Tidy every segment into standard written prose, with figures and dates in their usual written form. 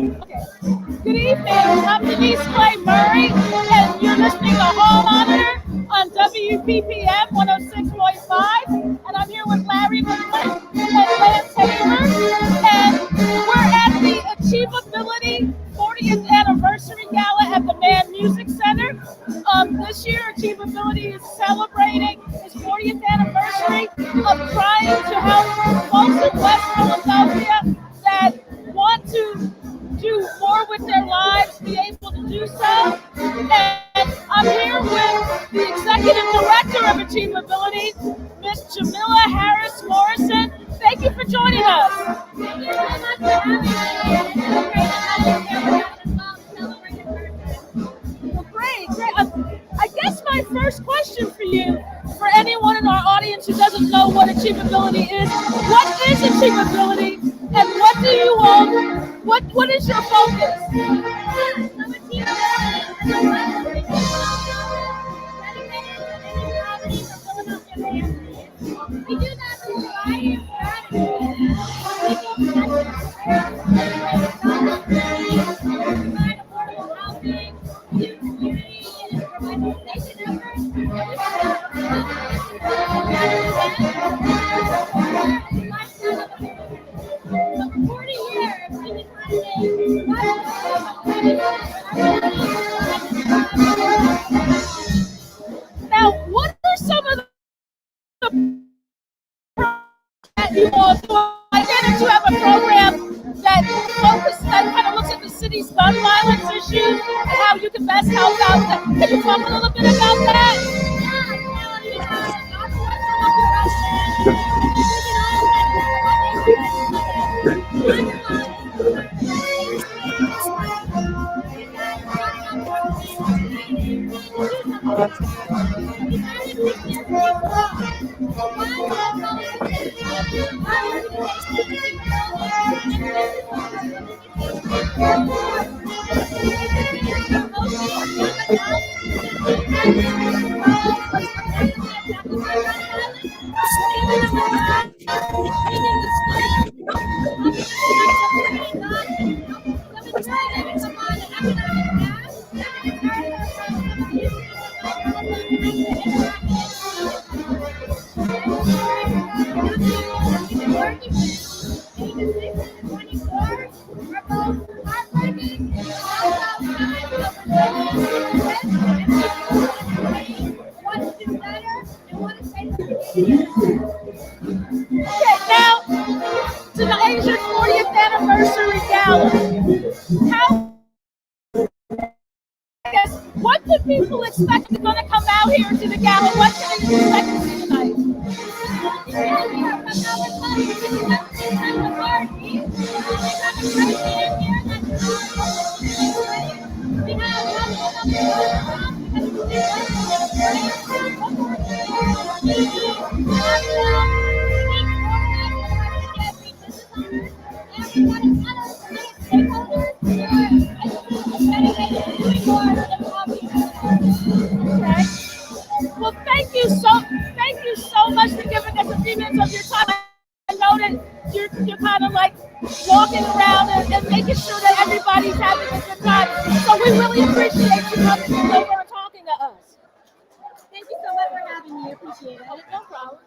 Good evening. I'm Denise Murray, and you're listening to Hall Monitor on WPPM 106.5. And I'm here with Larry McGlynn and Lance Taylor. And we're at the Achievability 40th Anniversary Gala at the Mann Music Center. This year, Achievability is celebrating its 40th anniversary of trying to help folks in West Philadelphia that want to do more with their lives, be able to do so. And I'm here with the Executive Director of Achievability, Ms. Jamila Harris Morrison. Thank you for joining us. Thank you so much for having me. It's so great to have you here as well to celebrate in person. Well, great. I guess my first question for you, for anyone in our audience who doesn't know what Achievability is, what is Achievability and what do you all, what is your focus? We do that through a variety of strategies. We provide affordable housing, do community, and provide station efforts. For 40 years, we've been Now, what are some of the that you all do? I get that you have a program that kind of looks at the city's gun violence issues and how you can best help out. Can you talk a little bit about that? Today's your 40th anniversary gala. What do people expect they're going to come out here to the gala? What can they expect to see tonight? Okay. Well, thank you so much for giving us a few minutes of your time. I know that you're kind of like walking around and making sure that everybody's having a good time. So we really appreciate you coming over and talking to us. Thank you so much for having me. I appreciate it. No problem.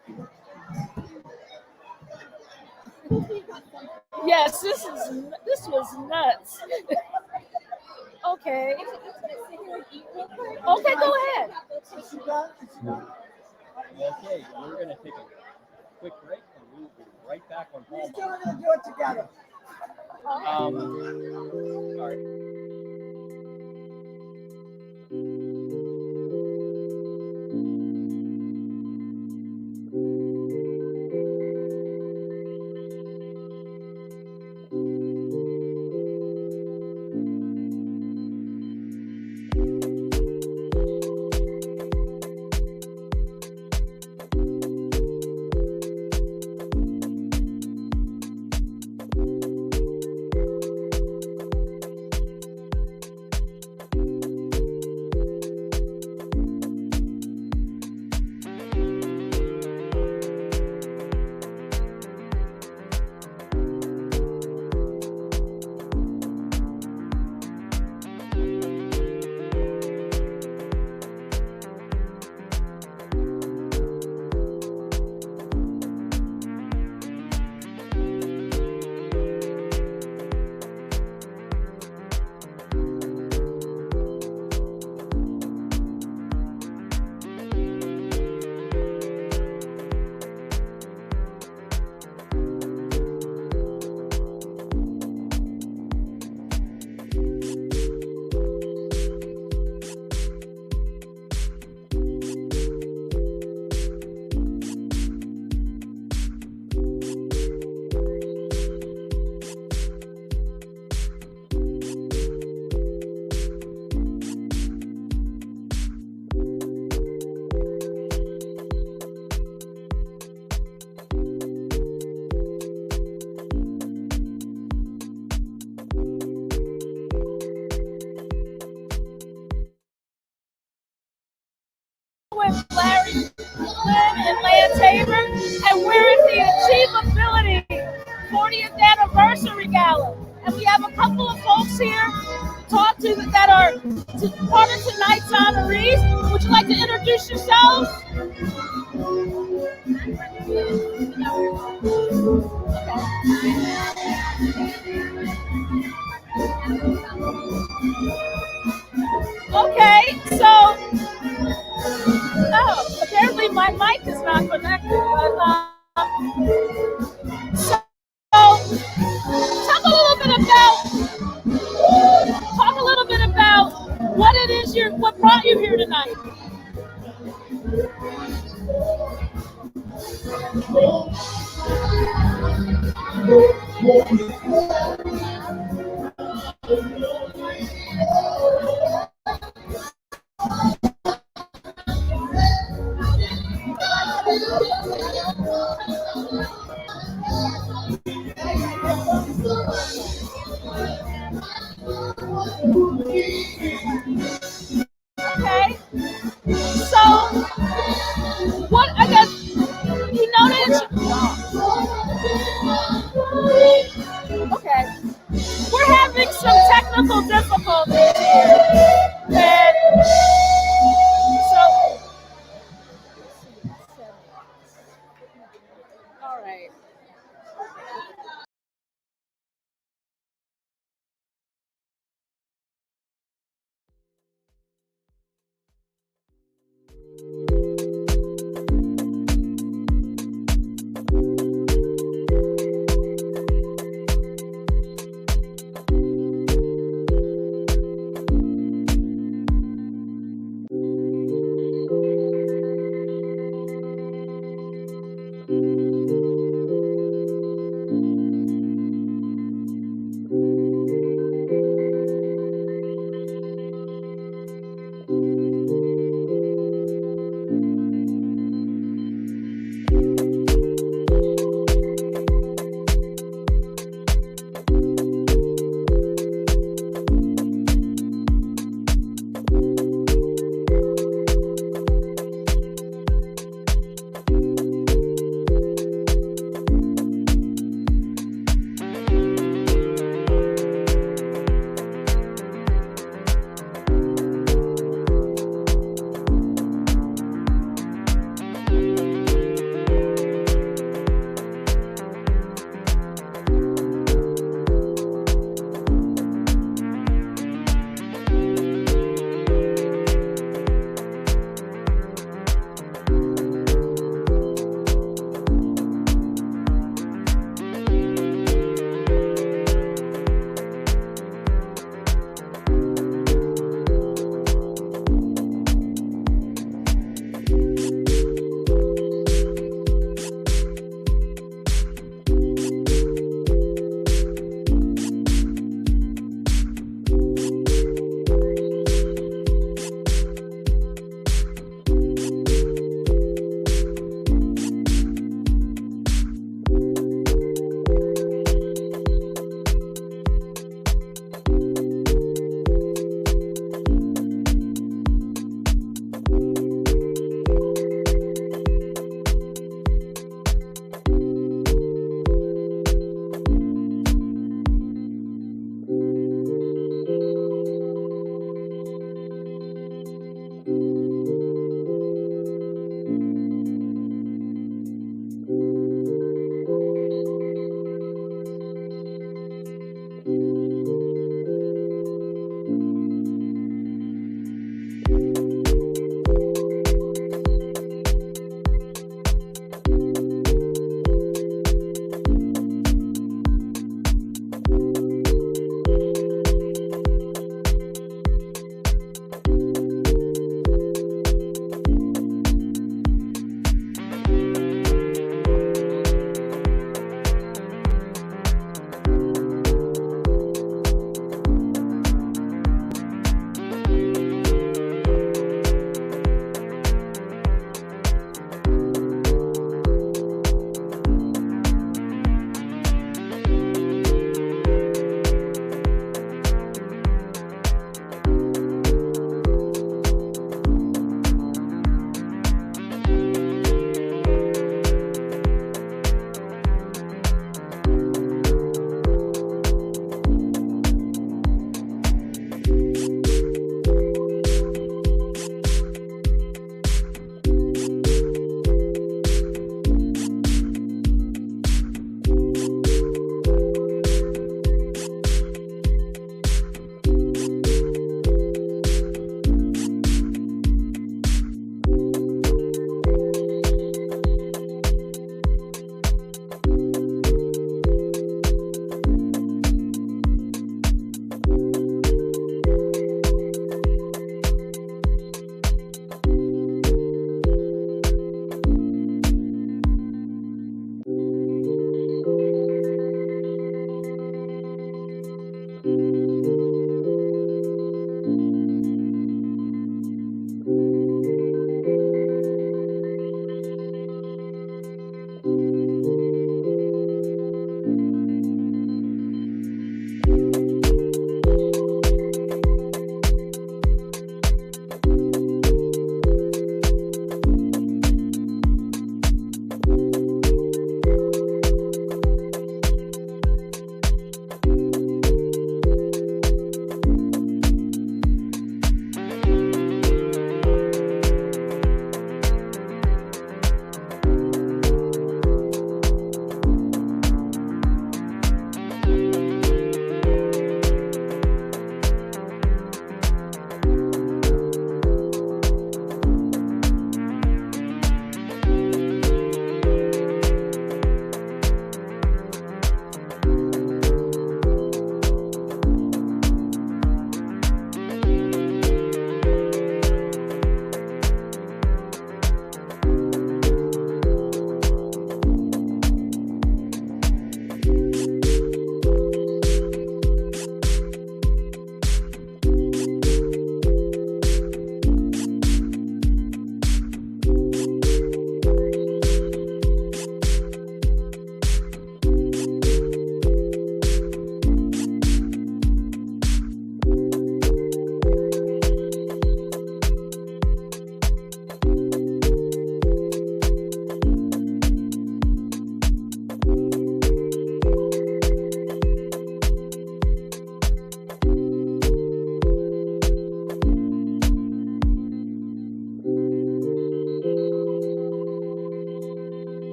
Yes, this was nuts. Okay. Okay, go ahead. Okay, we're going to take a quick break and we'll be right back on Hall. We're going to do it together. All right. McGlynn in Lantaver, and we're at the Achievability 40th Anniversary Gala. And we have a couple of folks here to talk to that are part of tonight's honorees. Would you like to introduce yourselves? Okay, so apparently my mic is not connected. But, so talk a little bit about what it is what brought you here tonight. Okay, so what I guess you notice. Okay, we're having some technical difficulties here, and so all right.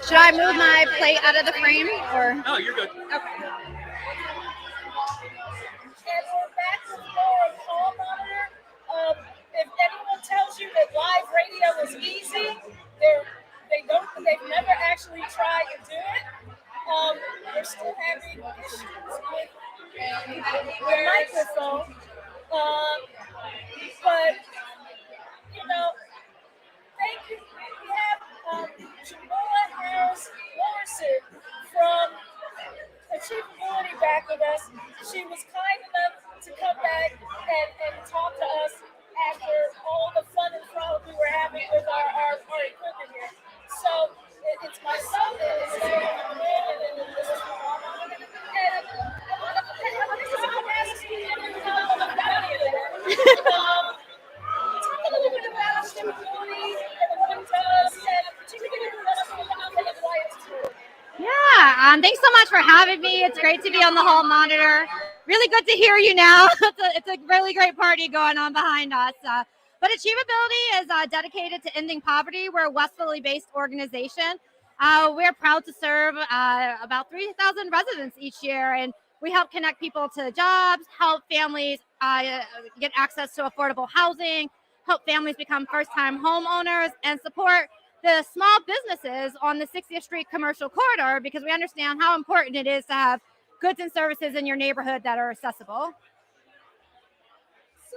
Should I move my plate out of the frame or? Oh, you're good. Okay. And we're back with more of Hall Monitor. If anyone tells you that live radio is easy, they've never actually tried to do it. We're still having issues with the microphone. But you know, thank you. We have Jamola Harris Morrison from Achievability back with us. She was kind enough to come back and talk to us after all the fun and frolic we were having with our equipment here. So it's myself and it's Larry McGlynn and this is Mama. And I want to ask you about it. Talk a little bit about Achievability and what it does, and particularly the rest of the why it's true. Yeah, thanks so much for having me. It's great to be on the Hall Monitor. Really good to hear you now. It's a really great party going on behind us. But Achievability is dedicated to ending poverty. We're a West Philly-based organization. We're proud to serve about 3,000 residents each year, and we help connect people to jobs, help families get access to affordable housing, help families become first-time homeowners, and support the small businesses on the 60th Street commercial corridor because we understand how important it is to have goods and services in your neighborhood that are accessible. So,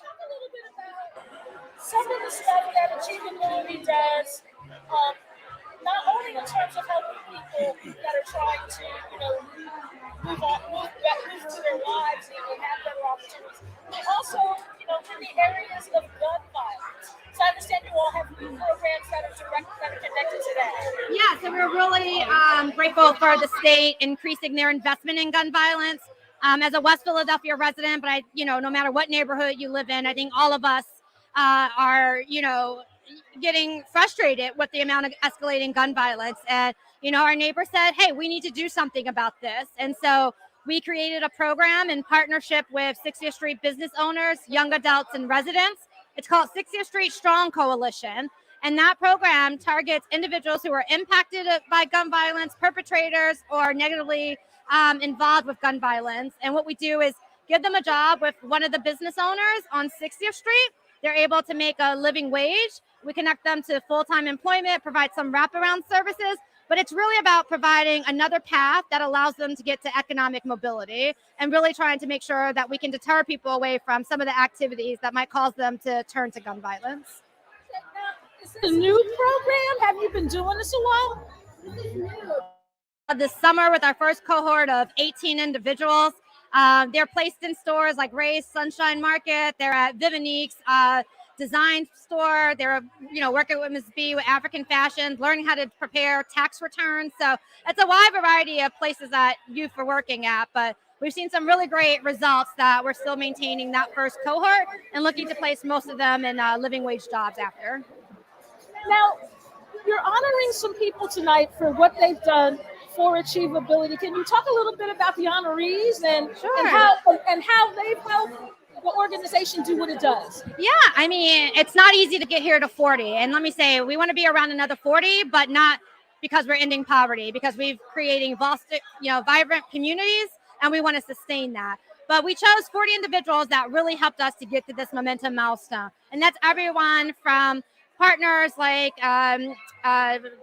talk a little bit about some of the stuff that Achievability does, not only in terms of helping people that are trying to, move to their lives and have better opportunities, but also, in the areas of gun violence. So I understand you all have programs that are connected to that. Yeah, so we're really grateful for the state increasing their investment in gun violence. As a West Philadelphia resident, but no matter what neighborhood you live in, I think all of us are, getting frustrated with the amount of escalating gun violence. And, our neighbor said, hey, we need to do something about this. And so we created a program in partnership with 60th Street business owners, young adults, and residents. It's called 60th Street Strong Coalition. And that program targets individuals who are impacted by gun violence, perpetrators, or negatively involved with gun violence. And what we do is give them a job with one of the business owners on 60th Street. They're able to make a living wage. We connect them to full-time employment, provide some wraparound services, but it's really about providing another path that allows them to get to economic mobility and really trying to make sure that we can deter people away from some of the activities that might cause them to turn to gun violence. Is this a new program? Have you been doing this a while? This summer with our first cohort of 18 individuals. They're placed in stores like Ray's Sunshine Market. They're at Vivinique's design store. They're, working with Ms. B with African fashion, learning how to prepare tax returns. So it's a wide variety of places that youth are working at, but we've seen some really great results that we're still maintaining that first cohort and looking to place most of them in living wage jobs after. Now, you're honoring some people tonight for what they've done for Achievability. Can you talk a little bit about the honorees and how they've helped the organization do what it does? Yeah, it's not easy to get here to 40. And let me say, we want to be around another 40, but not because we're ending poverty, because we're creating vibrant communities, and we want to sustain that. But we chose 40 individuals that really helped us to get to this momentum milestone. And that's everyone from partners like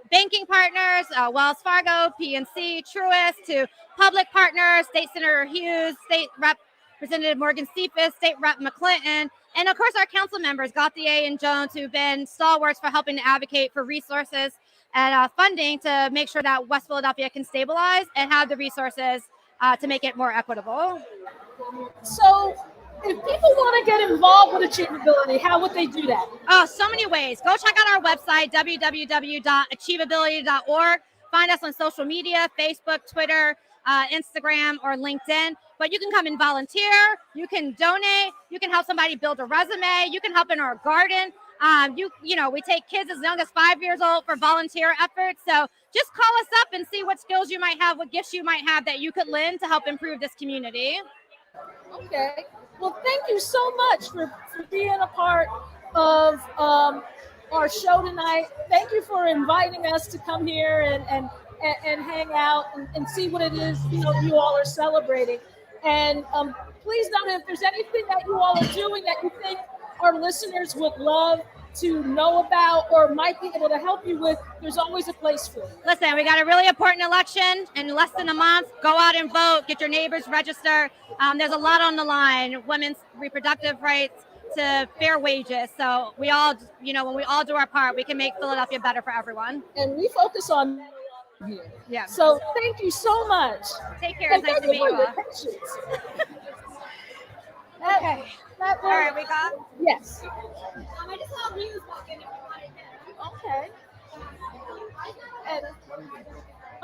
banking partners, Wells Fargo, PNC, Truist, to public partners, State Senator Hughes, State Representative Morgan Cephas, State Rep McClinton, and of course our council members, Gauthier and Jones, who've been stalwarts for helping to advocate for resources and funding to make sure that West Philadelphia can stabilize and have the resources to make it more equitable. So if people want to get involved with Achievability, how would they do that? Oh, so many ways. Go check out our website, www.achievability.org. Find us on social media, Facebook, Twitter, Instagram, or LinkedIn. But you can come and volunteer. You can donate. You can help somebody build a resume. You can help in our garden. We take kids as young as 5 years old for volunteer efforts. So just call us up and see what skills you might have, what gifts you might have that you could lend to help improve this community. Okay. Well, thank you so much for being a part of our show tonight. Thank you for inviting us to come here and hang out and see what it is you all are celebrating. And please note if there's anything that you all are doing that you think our listeners would love to know about or might be able to help you with, there's always a place for it. Listen, we got a really important election in less than a month. Go out and vote. Get your neighbors registered. There's a lot on the line. Women's reproductive rights to fair wages. So we all, when we all do our part, we can make Philadelphia better for everyone. And we focus on here. Yeah. So thank you so much. Take care. It's nice to meet you all. Okay. All right, we got? Yes. I just saw Muse walk in if you wanted to. Okay. And,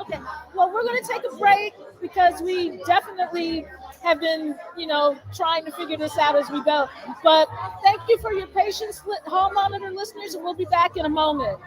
okay. Well, we're going to take a break because we definitely have been, trying to figure this out as we go. But thank you for your patience, Hall Monitor listeners, and we'll be back in a moment.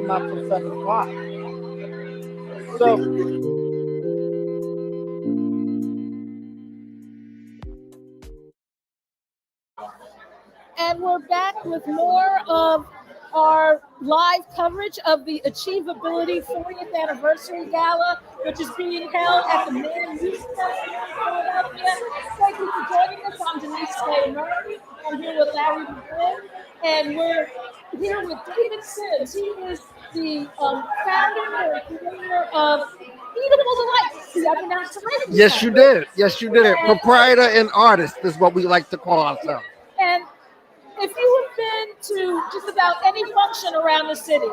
Not till 7 o'clock. So and we're back with more of our live coverage of the Achievability 40th Anniversary Gala, which is being held at the Man Youth Festival in Philadelphia. Thank you for joining us. I'm Denise Murray. I'm here with Larry McGlynn, and we're here with David Sims. He is the founder and creator of Eatable Delights. Did I pronounce it right? Yes, you did. Yes, you did. Proprietor and artist is what we like to call ourselves. And if you have been to just about any function around the city,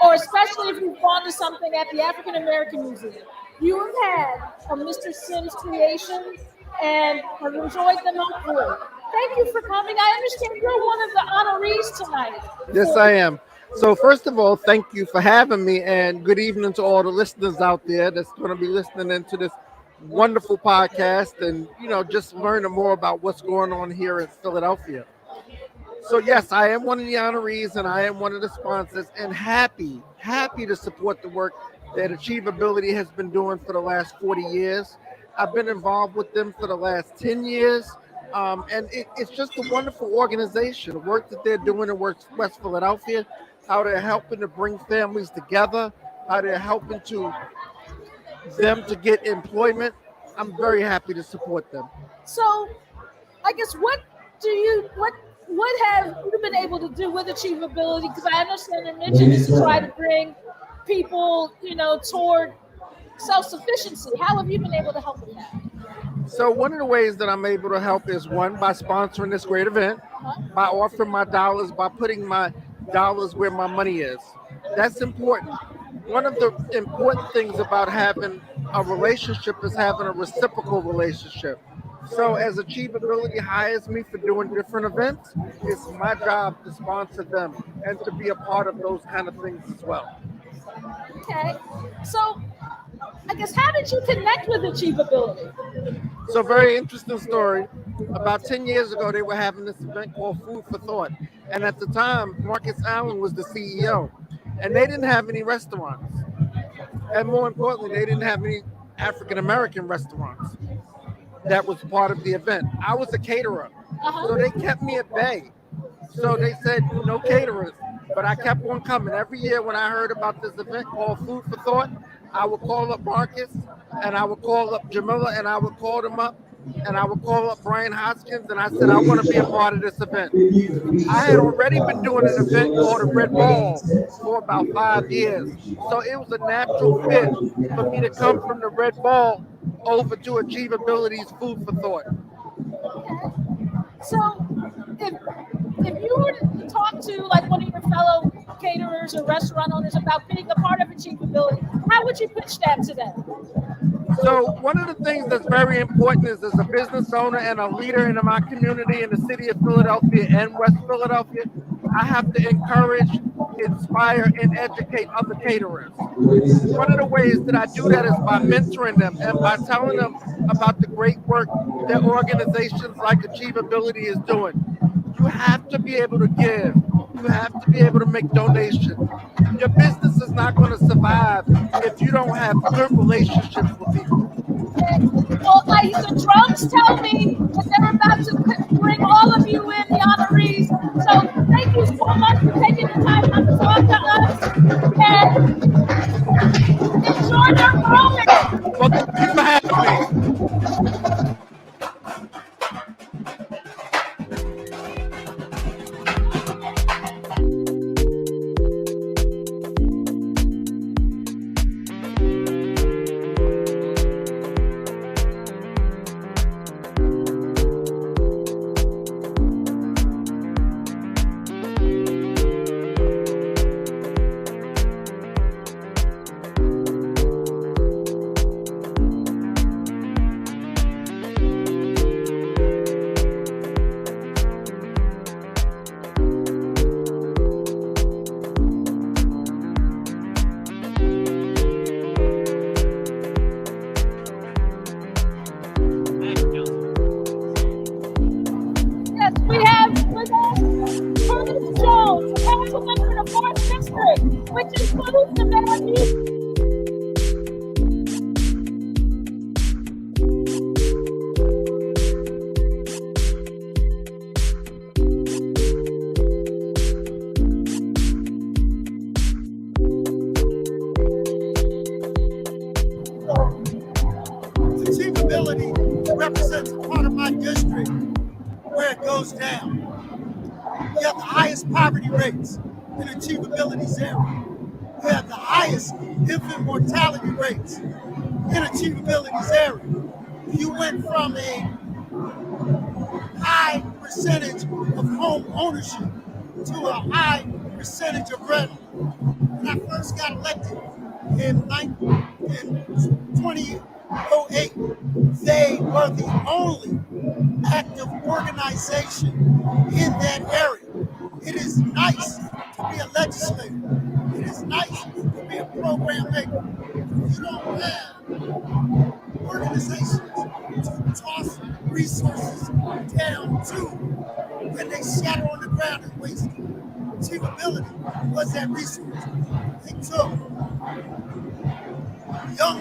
or especially if you've gone to something at the African American Museum, you have had a Mr. Sims creation and have enjoyed them up through. Thank you for coming. I understand you're one of the honorees tonight. Yes, I am. So first of all, thank you for having me, and good evening to all the listeners out there that's going to be listening into this wonderful podcast and, just learning more about what's going on here in Philadelphia. So yes, I am one of the honorees and I am one of the sponsors, and happy to support the work that Achievability has been doing for the last 40 years. I've been involved with them for the last 10 years. And it's just a wonderful organization. The work that they're doing in West Philadelphia, how they're helping to bring families together, how they're helping them to get employment. I'm very happy to support them. So I guess what have you been able to do with Achievability? Because I understand the mission is to try to bring people, toward self-sufficiency. How have you been able to help with that? So one of the ways that I'm able to help is, one, by sponsoring this great event, by offering my dollars, by putting my dollars where my money is. That's important. One of the important things about having a relationship is having a reciprocal relationship. So as Achievability hires me for doing different events, it's my job to sponsor them and to be a part of those kind of things as well. Okay. So I guess, how did you connect with Achievability? So very interesting story. About 10 years ago, they were having this event called Food for Thought. And at the time, Marcus Allen was the CEO. And they didn't have any restaurants. And more importantly, they didn't have any African-American restaurants that was part of the event. I was a caterer. So they kept me at bay. So they said, no caterers. But I kept on coming. Every year when I heard about this event called Food for Thought, I would call up Marcus, and I would call up Jamila, and I would call them up, and I would call up Brian Hoskins, and I said, I want to be a part of this event. I had already been doing an event called the Red Ball for about 5 years. So it was a natural fit for me to come from the Red Ball over to Achievability's Food for Thought. Okay. So if you were to talk to like one of your fellow caterers or restaurant owners about being a part of Achievability, how would you pitch that to them? So one of the things that's very important is, as a business owner and a leader in my community in the city of Philadelphia and West Philadelphia, I have to encourage, inspire, and educate other caterers. One of the ways that I do that is by mentoring them and by telling them about the great work that organizations like Achievability is doing. You have to be able to give. You have to be able to make donations. Your business is not going to survive if you don't have good relationships with people. Well, the drums tell me that they're about to bring all of you in, the honorees. So thank you so much for taking the time out to talk to us. And enjoy their moment. Well, thank you for having me. which includes the Melody. that goes down. We have the highest poverty rates in achievability's area. We have the highest infant mortality rates in achievability's area. You went from a high percentage of home ownership to a high percentage of rental. When I first got elected in 2008, they were the only active organization in that area. It is nice to be a legislator. It is nice to be a program maker. You don't have organizations to toss resources down to when they shatter on the ground and waste. Achievability was that resource. They took young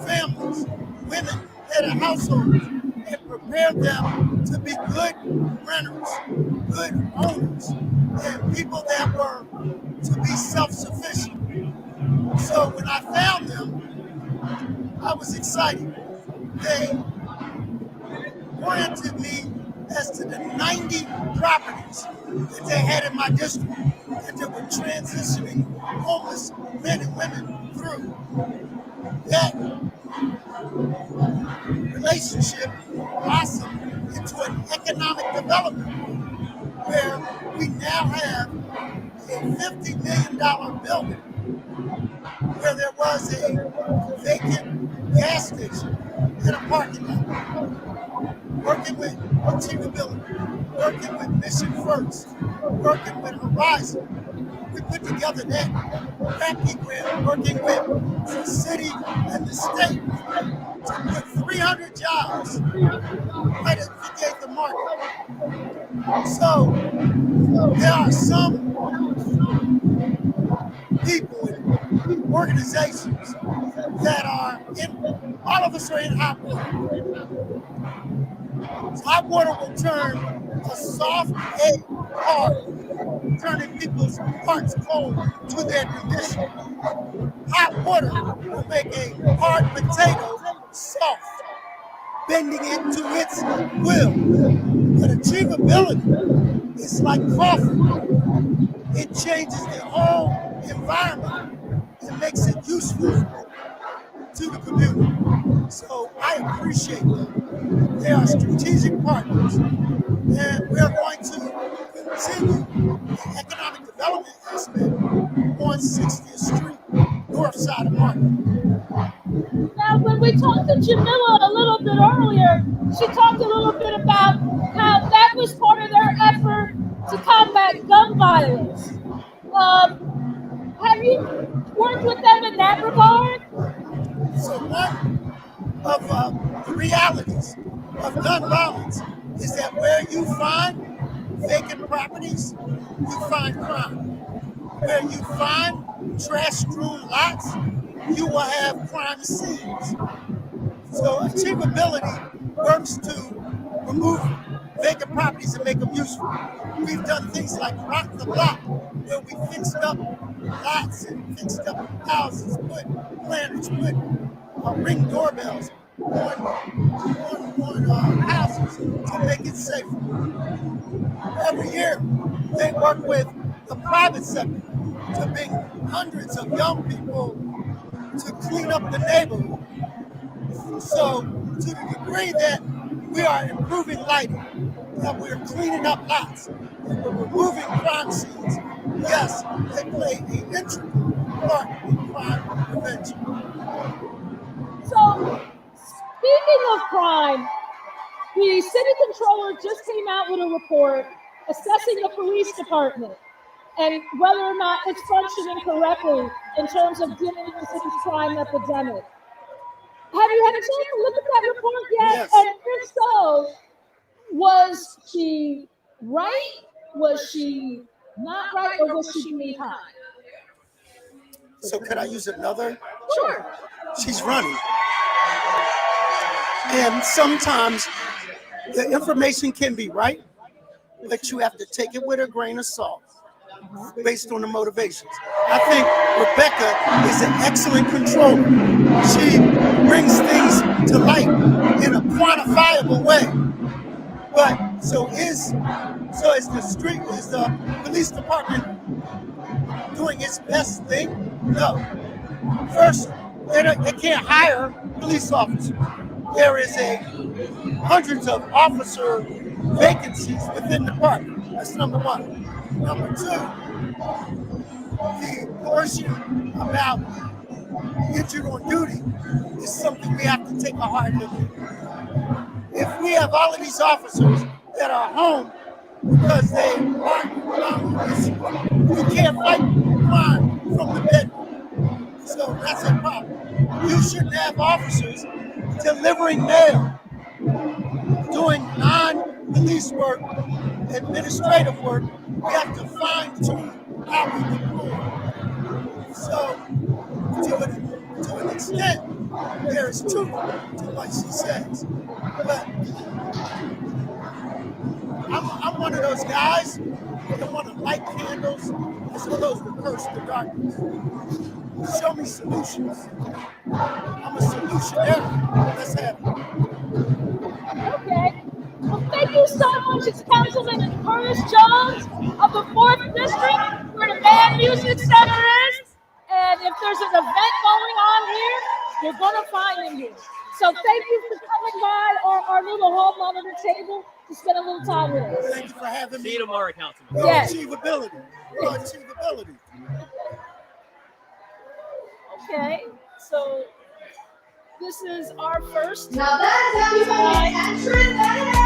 families, women that are households, and prepared them to be good renters, good owners, and people that were to be self-sufficient. So when I found them, I was excited. They oriented me as to the 90 properties that they had in my district that they were transitioning homeless men and women through. That relationship blossomed into an economic development where we now have a $50 million building where there was a vacant gas station and a parking lot. Working with achievability, working with Mission First, working with Horizon. We put together that RAPI grant, working with the city and the state to put 300 jobs right at 58th and Market. So there are some people and organizations that are in, all of us are in hot water. Hot water will turn a soft egg hard, turning people's hearts cold to their condition. Hot water will make a hard potato soft, bending it to its will. But achievability is like coffee. It changes the whole environment and makes it useful to the community. So I appreciate them. They are strategic partners, and we're going to continue the economic development aspect on 60th Street, north side of Market. Now, when we talked to Jamila a little bit earlier, she talked a little bit about how that was part of their effort to combat gun violence. Have you worked with them in that regard? So one of the realities of gun violence is that where you find vacant properties, you find crime. Where you find trash-strewn lots, you will have crime scenes. So achievability works to remove vacant properties and make them useful. We've done things like Rock the Block, where we fixed up lots and fixed up houses, put planters, put ring doorbells on houses to make it safer. Every year, they work with the private sector to bring hundreds of young people to clean up the neighborhood. So, to the degree that we are improving lighting, that we're cleaning up lots, that we're removing crime scenes, yes, they play an integral part in crime prevention. So, speaking of crime, the city controller just came out with a report assessing the police department and whether or not it's functioning correctly in terms of dealing with the city's crime epidemic. Have you had a chance to look at that report yet? Yes. And if so, was she right? Was she not right? Or was she behind? So could I use another? Sure. She's running. And sometimes the information can be right, but you have to take it with a grain of salt based on the motivations. I think Rebecca is an excellent controller. She brings things to light in a quantifiable way. But so is the police department doing its best thing? No. First, they can't hire police officers. There is hundreds of officer vacancies within the department. That's number one. Number two, the portion about injured on duty is something we have to take a hard look at. If we have all of these officers that are home because they aren't around issues, you can't fight crime from the bedroom. So that's a problem. You shouldn't have officers delivering mail, doing non-police work, administrative work. We have to fine-tune how we deploy. So, to an extent, there is truth to what she says. But I'm one of those guys that want to light candles as opposed to curse the darkness. Show me solutions. I'm a solutionary. Let's have it. Okay. Well, thank you so much. It's Councilman Curtis Jones of the 4th District, where the Band Music Center is. And if there's an event going on here, you're going to find him here. So thank you for coming by our little home monitor table to spend a little time with us. Thank you for having me. See you tomorrow, Councilman. Your Yes. achievability. Your achievability. Okay, so this is our first Now that's how you time make entrance.